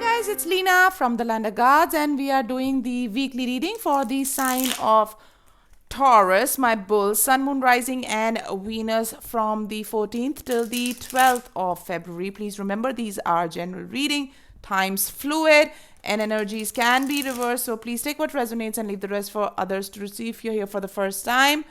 guys, it's Leena from the Land of Gods, and we are doing the weekly reading for the sign of Taurus, my bull, sun, moon, rising, and Venus from the 14th till the 12th of February. Please remember, these are general reading, time's fluid, and energies can be reversed. So please take what resonates and leave the rest for others to receive. If you're here for the first time,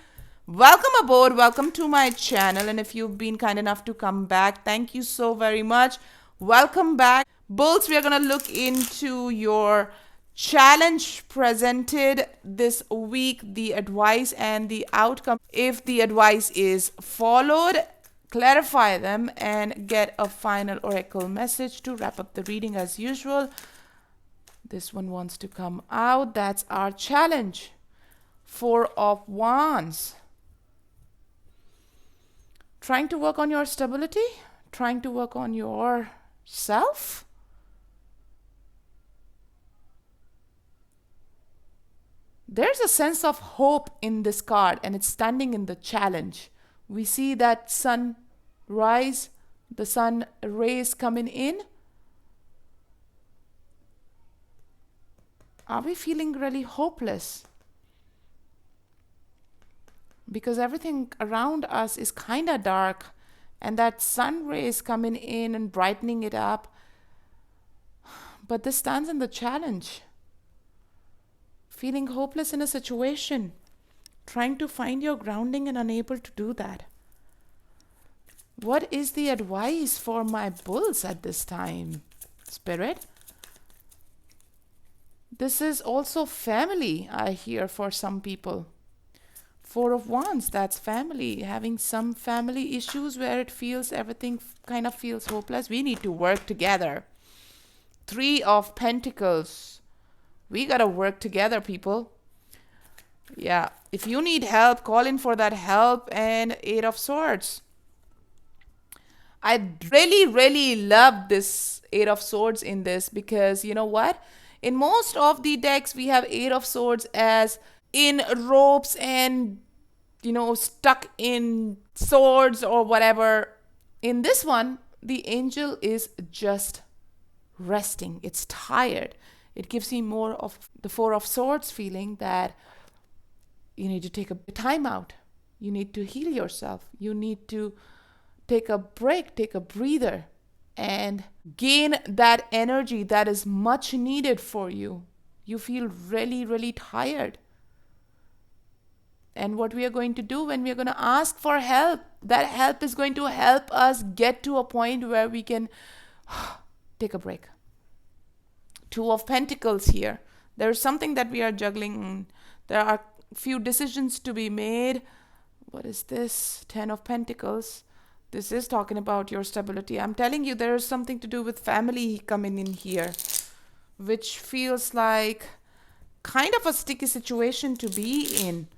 welcome aboard, welcome to my channel. And if you've been kind enough to come back, thank you so very much. Welcome back. Bulls, we are going to look into your challenge presented this week, the advice and the outcome. If the advice is followed, clarify them and get a final oracle message to wrap up the reading as usual. This one wants to come out. That's our challenge. 4 of Wands. Trying to work on your stability, trying to work on yourself. There's a sense of hope in this card, and it's standing in the challenge. We see that sun rise, the sun rays coming in. Are we feeling really hopeless? Because everything around us is kind of dark, and that sun rays coming in and brightening it up. But this stands in the challenge. Feeling hopeless in a situation, trying to find your grounding and unable to do that. What is the advice for my bulls at this time, Spirit? This is also family, I hear, for some people. 4 of Wands, that's family. Having some family issues where it feels everything kind of feels hopeless. We need to work together. 3 of Pentacles. We got to work together, people. Yeah, if you need help, call in for that help. And 8 of Swords. I really love this 8 of Swords in this, because you know what? In most of the decks, we have 8 of Swords as in ropes and, you know, stuck in swords or whatever. In this one, the angel is just resting. It's tired. It gives me more of the 4 of Swords feeling that you need to take a time out. You need to heal yourself. You need to take a break, take a breather, and gain that energy that is much needed for you. You feel really tired. And what we are going to do when we are going to ask for help, that help is going to help us get to a point where we can take a break. 2 of Pentacles here. There's something that we are juggling. There are few decisions to be made. What is this? 10 of Pentacles. This is talking about your stability. I'm telling you, there is something to do with family coming in here, which feels like kind of a sticky situation to be in.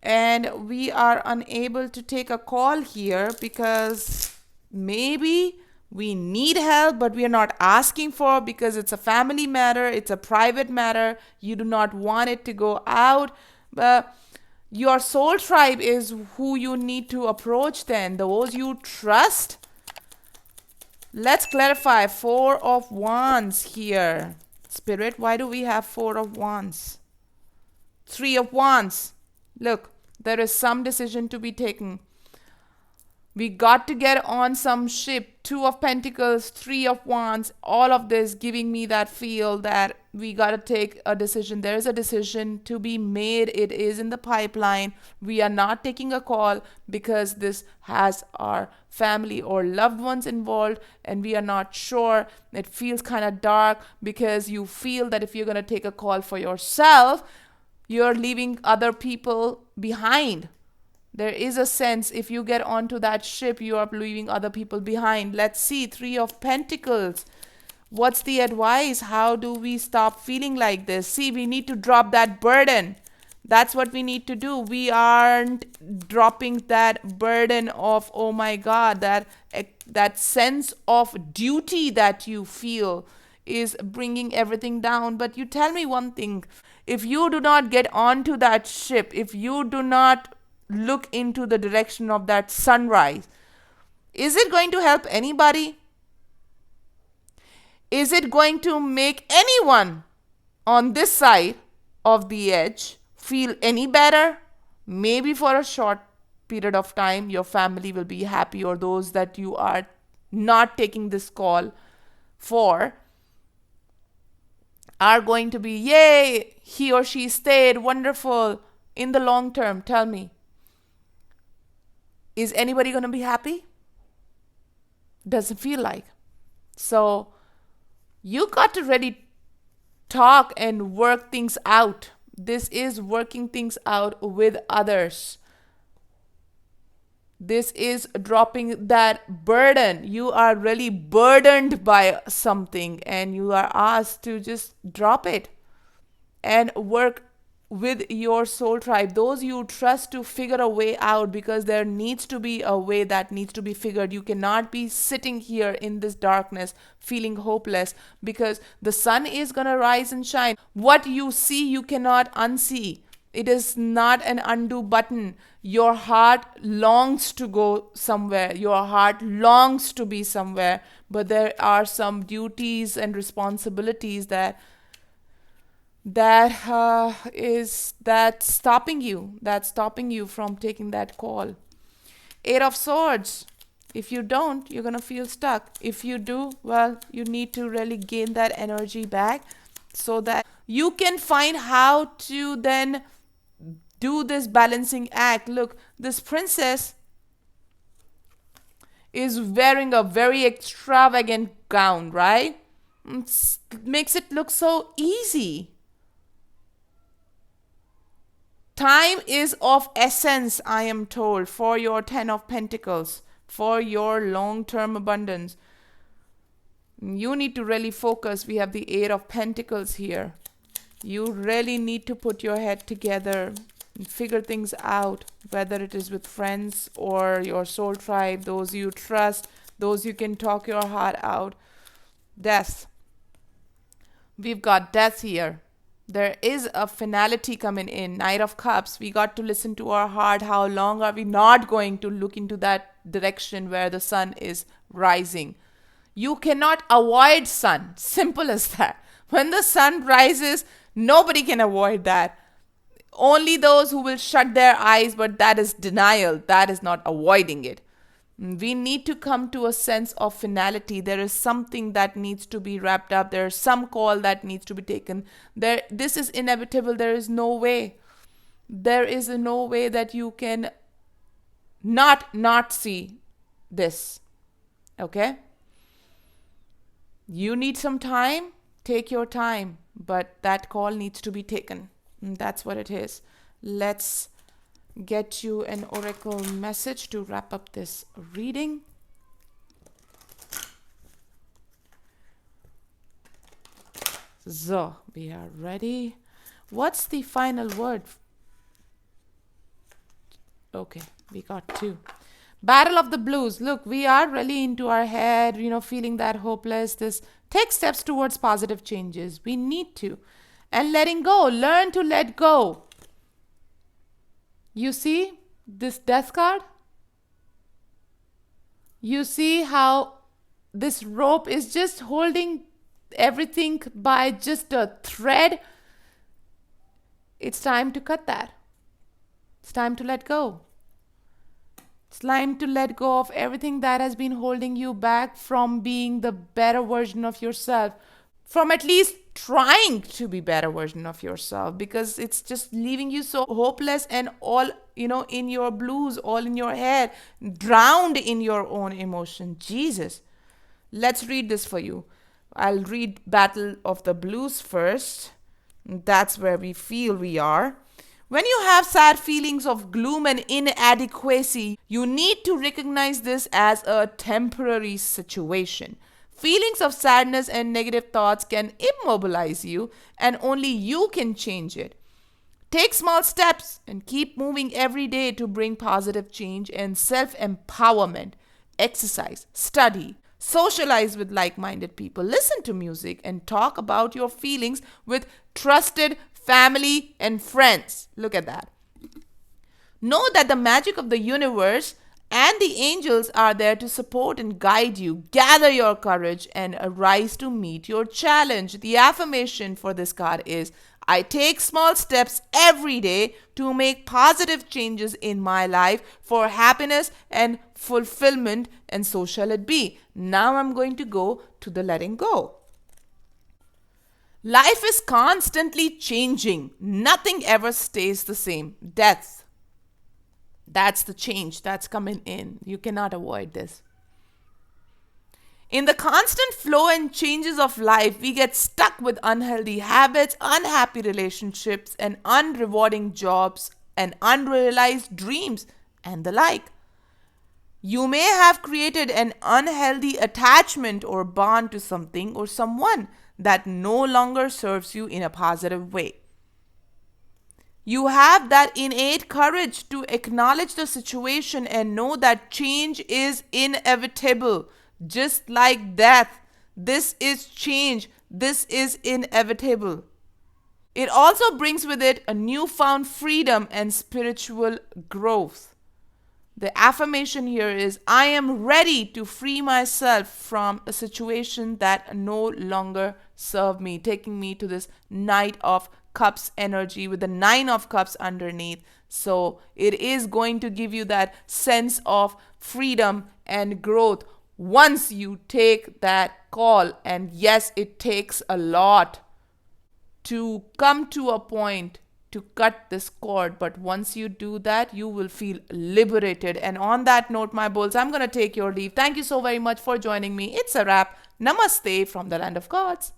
And we are unable to take a call here because maybe we need help, but we are not asking for, because it's a family matter. It's a private matter. You do not want it to go out. But your soul tribe is who you need to approach then. Those you trust. Let's clarify. 4 of Wands here. Spirit, why do we have 4 of Wands? 3 of Wands. Look, there is some decision to be taken. We got to get on some ship. 2 of Pentacles, 3 of Wands, all of this giving me that feel that we got to take a decision. There is a decision to be made. It is in the pipeline. We are not taking a call because this has our family or loved ones involved, and we are not sure. It feels kind of dark because you feel that if you're going to take a call for yourself, you're leaving other people behind. There is a sense if you get onto that ship, you are leaving other people behind. Let's see. 3 of Pentacles. What's the advice? How do we stop feeling like this? See, we need to drop that burden. That's what we need to do. We aren't dropping that burden of, oh my God, that sense of duty that you feel is bringing everything down. But you tell me one thing. If you do not get onto that ship, if you do not look into the direction of that sunrise, is it going to help anybody? Is it going to make anyone on this side of the edge feel any better? Maybe for a short period of time, your family will be happy, or those that you are not taking this call for are going to be, yay, he or she stayed, wonderful. In the long term, tell me, is anybody going to be happy? Doesn't feel like. So you got to really talk and work things out. This is working things out with others. This is dropping that burden. You are really burdened by something and you are asked to just drop it and work with your soul tribe, those you trust, to figure a way out, because there needs to be a way that needs to be figured. You cannot be sitting here in this darkness feeling hopeless, because the sun is going to rise and shine. What you see, you cannot unsee. It is not an undo button. Your heart longs to go somewhere. Your heart longs to be somewhere. But there are some duties and responsibilities that's stopping you from taking that call. 8 of Swords. If you don't, you're going to feel stuck. If you do, well, you need to really gain that energy back so that you can find how to then do this balancing act. Look, this princess is wearing a very extravagant gown, right? It makes it look so easy. Time is of essence, I am told, for your 10 of Pentacles, for your long-term abundance. You need to really focus. We have the 8 of Pentacles here. You really need to put your head together and figure things out, whether it is with friends or your soul tribe, those you trust, those you can talk your heart out. Death. We've got death here. There is a finality coming in. Knight of Cups. We got to listen to our heart. How long are we not going to look into that direction where the sun is rising? You cannot avoid sun. Simple as that. When the sun rises, nobody can avoid that. Only those who will shut their eyes, but that is denial. That is not avoiding it. We need to come to a sense of finality. There is something that needs to be wrapped up. There is some call that needs to be taken. This is inevitable. There is no way. There is no way that you can not see this. Okay? You need some time. Take your time. But that call needs to be taken. And that's what it is. Let's get you an oracle message to wrap up this reading. So, we are ready. What's the final word? Okay, we got 2. Battle of the Blues. Look, we are really into our head, feeling that hopeless. Take steps towards positive changes. We need to. And letting go. Learn to let go. You see this death card? You see how this rope is just holding everything by just a thread? It's time to cut that. It's time to let go. It's time to let go of everything that has been holding you back from being the better version of yourself. From at least trying to be better version of yourself, because it's just leaving you so hopeless and all, in your blues, all in your head, drowned in your own emotion. Jesus. Let's read this for you. I'll read Battle of the Blues first. That's where we feel we are. When you have sad feelings of gloom and inadequacy, you need to recognize this as a temporary situation. Feelings of sadness and negative thoughts can immobilize you, and only you can change it. Take small steps and keep moving every day to bring positive change and self-empowerment. Exercise, study, socialize with like-minded people, listen to music, and talk about your feelings with trusted family and friends. Look at that. Know that the magic of the universe And the angels are there to support and guide you. Gather your courage and arise to meet your challenge. The affirmation for this card is, I take small steps every day to make positive changes in my life for happiness and fulfillment, and so shall it be. Now I'm going to go to the letting go. Life is constantly changing. Nothing ever stays the same. Death. That's the change that's coming in. You cannot avoid this. In the constant flow and changes of life, we get stuck with unhealthy habits, unhappy relationships, and unrewarding jobs, and unrealized dreams, and the like. You may have created an unhealthy attachment or bond to something or someone that no longer serves you in a positive way. You have that innate courage to acknowledge the situation and know that change is inevitable. Just like death, this is change. This is inevitable. It also brings with it a newfound freedom and spiritual growth. The affirmation here is, I am ready to free myself from a situation that no longer serves me, taking me to this Knight of Cups energy with the 9 of Cups underneath. So it is going to give you that sense of freedom and growth once you take that call. And yes, it takes a lot to come to a point to cut this cord, but once you do that, you will feel liberated. And on that note, my bulls, I'm going to take your leave. Thank you so very much for joining me. It's a wrap. Namaste from the land of gods.